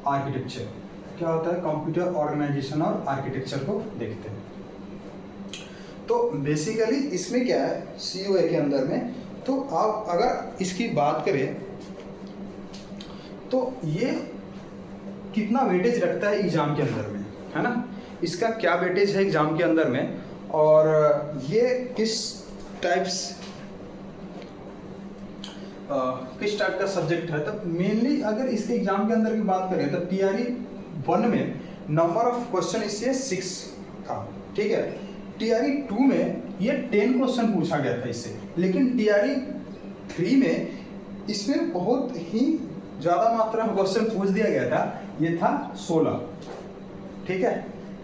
Architecture. क्या होता है? कंप्यूटर ऑर्गेनाइजेशन और आर्किटेक्चर को देखते हैं। तो बेसिकली इसमें क्या है COA के अंदर में, तो आप अगर इसकी बात करें तो ये कितना वेटेज रखता है एग्जाम के अंदर में, है ना, इसका क्या वेटेज है एग्जाम के अंदर में, और ये किस टाइप का सब्जेक्ट है। तब मेनली अगर इसके एग्जाम के अंदर की बात करें तो TRE 1 में नंबर ऑफ क्वेश्चन इससे 6 था, ठीक है। TRE 2 में ये 10 क्वेश्चन पूछा गया था इससे, लेकिन TRE 3 में इसमें बहुत ही ज़्यादा मात्रा में क्वेश्चन पूछ दिया गया था, ये था 16, ठीक है।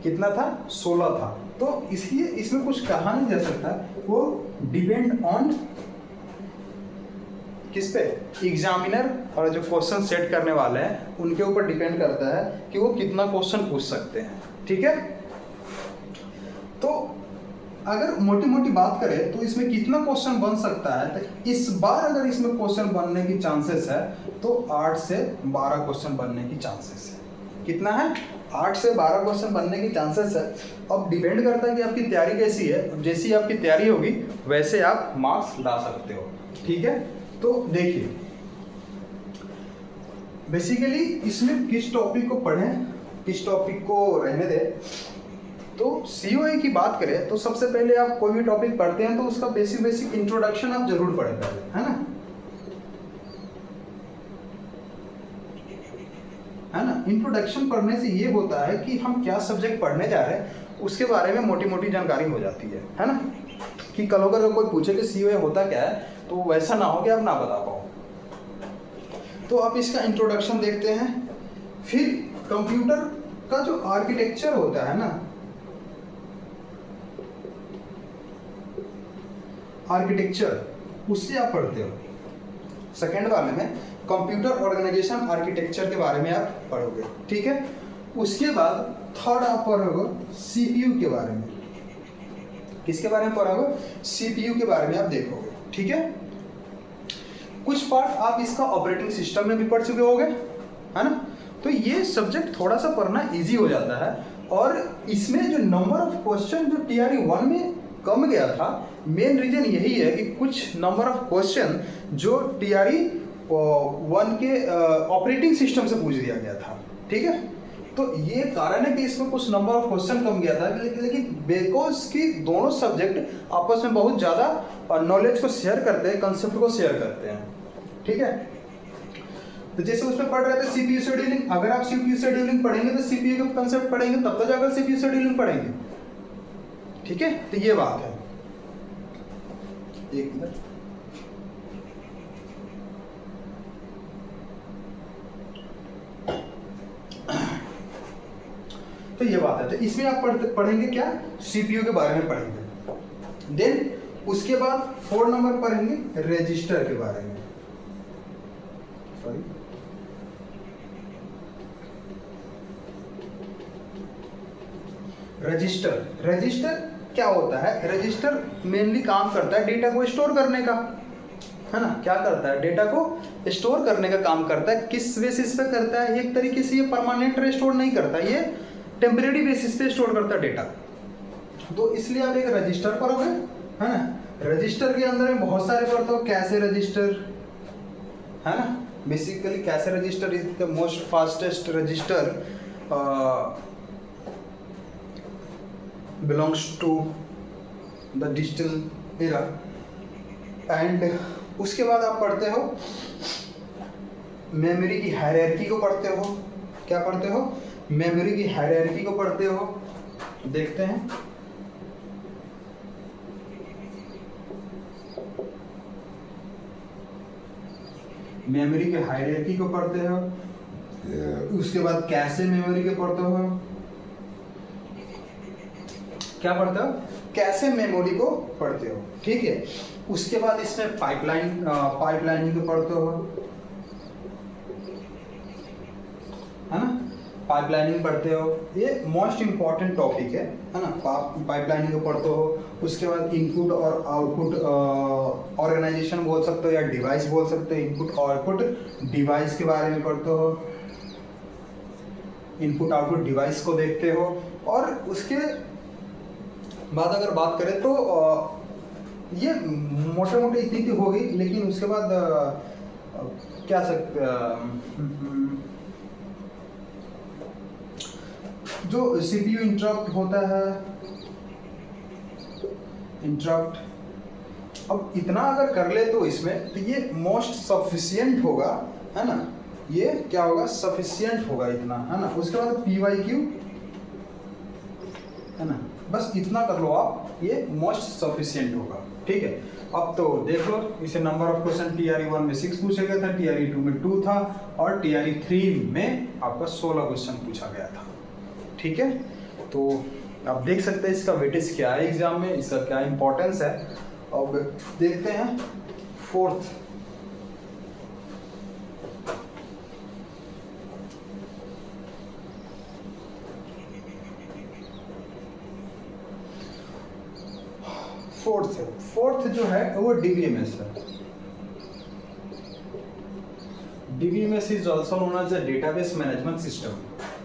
कितना था? 16 था। तो इसलिए इसमें कुछ कहा नहीं जा सकता, वो डिपेंड ऑन किस पे? एग्जामिनर और जो क्वेश्चन सेट करने वाले हैं उनके ऊपर डिपेंड करता है कि वो कितना क्वेश्चन पूछ सकते हैं, ठीक है। तो अगर मोटी मोटी बात करें तो इसमें कितना क्वेश्चन बन सकता है, तो इस बार अगर इसमें क्वेश्चन बनने की चांसेस है तो 8 से 12 क्वेश्चन बनने की चांसेस है। कितना है? 8 से 12 क्वेश्चन बनने की चांसेस है। अब डिपेंड करता है कि आपकी तैयारी कैसी है, जैसी आपकी तैयारी होगी वैसे आप मार्क्स ला सकते हो, ठीक है। तो देखिए बेसिकली इसमें किस टॉपिक को पढ़ें, किस टॉपिक को रहने दें। तो COA की बात करें तो सबसे पहले आप कोई भी टॉपिक पढ़ते हैं तो उसका बेसिक इंट्रोडक्शन आप जरूर पढ़ें पहले, है ना, है ना। इंट्रोडक्शन पढ़ने से ये होता है कि हम क्या सब्जेक्ट पढ़ने जा रहे हैं उसके बारे में मोटी मोटी जानकारी हो जाती है ना, कि कल अगर कोई पूछे कि COA होता क्या है तो वैसा ना हो कि आप ना बता पाओ। तो आप इसका इंट्रोडक्शन देखते हैं, फिर कंप्यूटर का जो आर्किटेक्चर होता है ना, आर्किटेक्चर उससे आप पढ़ते हो। सेकेंड वाले में कंप्यूटर ऑर्गेनाइजेशन आर्किटेक्चर के बारे में आप पढ़ोगे, ठीक है। उसके बाद थर्ड आप पढ़ोगे CPU के बारे में। किसके बारे में पढ़ोगे? CPU के बारे में आप देखोगे, ठीक है। कुछ पार्ट आप इसका ऑपरेटिंग सिस्टम में भी पढ़ चुके होंगे, है ना। तो ये सब्जेक्ट थोड़ा सा पढ़ना इजी हो जाता है, और इसमें जो नंबर ऑफ क्वेश्चन जो TRE 1 में कम गया था, मेन रीजन यही है कि कुछ नंबर ऑफ क्वेश्चन जो TRE 1 के ऑपरेटिंग सिस्टम से पूछ दिया गया था, ठीक है। तो ये कारण है कि इसमें कुछ नंबर ऑफ क्वेश्चन कम गया था, लेकिन बिकॉज कि दोनों सब्जेक्ट आपस में बहुत ज़्यादा नॉलेज को शेयर करते हैं, कंसेप्ट को शेयर करते हैं, ठीक है। तो जैसे उसमें पढ़ रहे थे CPU शेड्यूलिंग, अगर आप CPU शेड्यूलिंग पढ़ेंगे तो CPU का कंसेप्ट पढ़ेंगे, तब तो जाकर CPU शेड्यूलिंग पढ़ेंगे, ठीक है। तो ये बात है। एक मिनट, तो ये बात है। तो इसमें आप पढ़ेंगे क्या? CPU के बारे में पढ़ेंगे। देन उसके बाद 4 नंबर पढ़ेंगे रजिस्टर के बारे में। सॉरी, रजिस्टर क्या होता है? रजिस्टर मेनली काम करता है डेटा को स्टोर करने का, है ना। क्या करता है? डेटा को स्टोर करने का काम करता है। किस बेसिस पे करता है? एक तरीके से ये परमानेंट स्टोर नहीं करता, ये टेम्परेरी बेसिस पे स्टोर करता है डेटा। तो इसलिए आप एक रजिस्टर पढ़ोगे, है ना। रजिस्टर के अंदर में बहुत सारे पढ़ते हो, कैसे रजिस्टर, है ना। बेसिकली कैसे register is the most fastest register belongs to the digital era। And उसके बाद आप पढ़ते हो मेमोरी की हायरार्की को पढ़ते हो। क्या पढ़ते हो? मेमोरी की हायरार्की को पढ़ते हो। देखते हैं, मेमोरी के हायरार्की को पढ़ते हो। उसके बाद कैसे मेमोरी के पढ़ते हो। क्या पढ़ते हो? कैसे मेमोरी को पढ़ते हो, ठीक है। उसके बाद इसमें पाइपलाइनिंग को पढ़ते हो, है ना। पाइपलाइनिंग पढ़ते हो, ये मोस्ट इंपॉर्टेंट टॉपिक है ना। पाइपलाइनिंग को पढ़ते हो। उसके बाद इनपुट और आउटपुट ऑर्गेनाइजेशन बोल सकते हो या डिवाइस बोल सकते हो। इनपुट और आउटपुट डिवाइस के बारे में पढ़ते हो। इनपुट आउटपुट डिवाइस को देखते हो, और उसके बाद अगर बात करें तो ये मोटे मोटे इतनी होगी, लेकिन उसके बाद क्या जो सीपीयू इंटरप्ट होता है, इंटरप्ट अब इतना अगर कर ले तो इसमें तो ये मोस्ट सफिशिएंट होगा, है ना, ये क्या होगा, सफिशिएंट होगा इतना, है ना। उसके बाद PYQ, है ना, बस इतना कर लो आप, ये मोस्ट सफिशिएंट होगा, ठीक है। अब तो देख लो, इसे नंबर ऑफ क्वेश्चन TRE 1 में 6 पूछा गया था, TRE 2 में 2 था, और TRE 3 में आपका 16 क्वेश्चन पूछा गया था, ठीक है। तो आप देख सकते हैं इसका वेटेज क्या है एग्जाम में, इसका क्या इंपॉर्टेंस है। अब देखते हैं फोर्थ, फोर्थ जो है वो DBMS है। DBMS is also known as a database management system.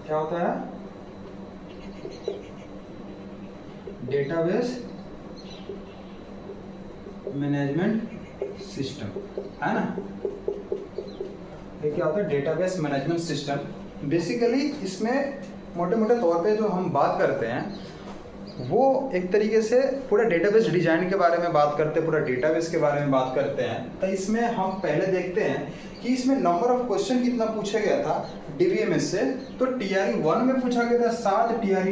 क्या होता है, डेटाबेस मैनेजमेंट सिस्टम, है ना। ये क्या होता है, डेटाबेस मैनेजमेंट सिस्टम। बेसिकली इसमें मोटे मोटे तौर पे जो हम बात करते हैं वो एक तरीके से पूरा डेटाबेस डिजाइन के बारे में बात करते हैं, पूरा डेटाबेस के बारे में बात करते हैं। तो इसमें हम पहले देखते हैं कि इसमें नंबर ऑफ क्वेश्चन कितना पूछा गया था DBMS से। तो TRE 1 में पूछा गया था 7, TRE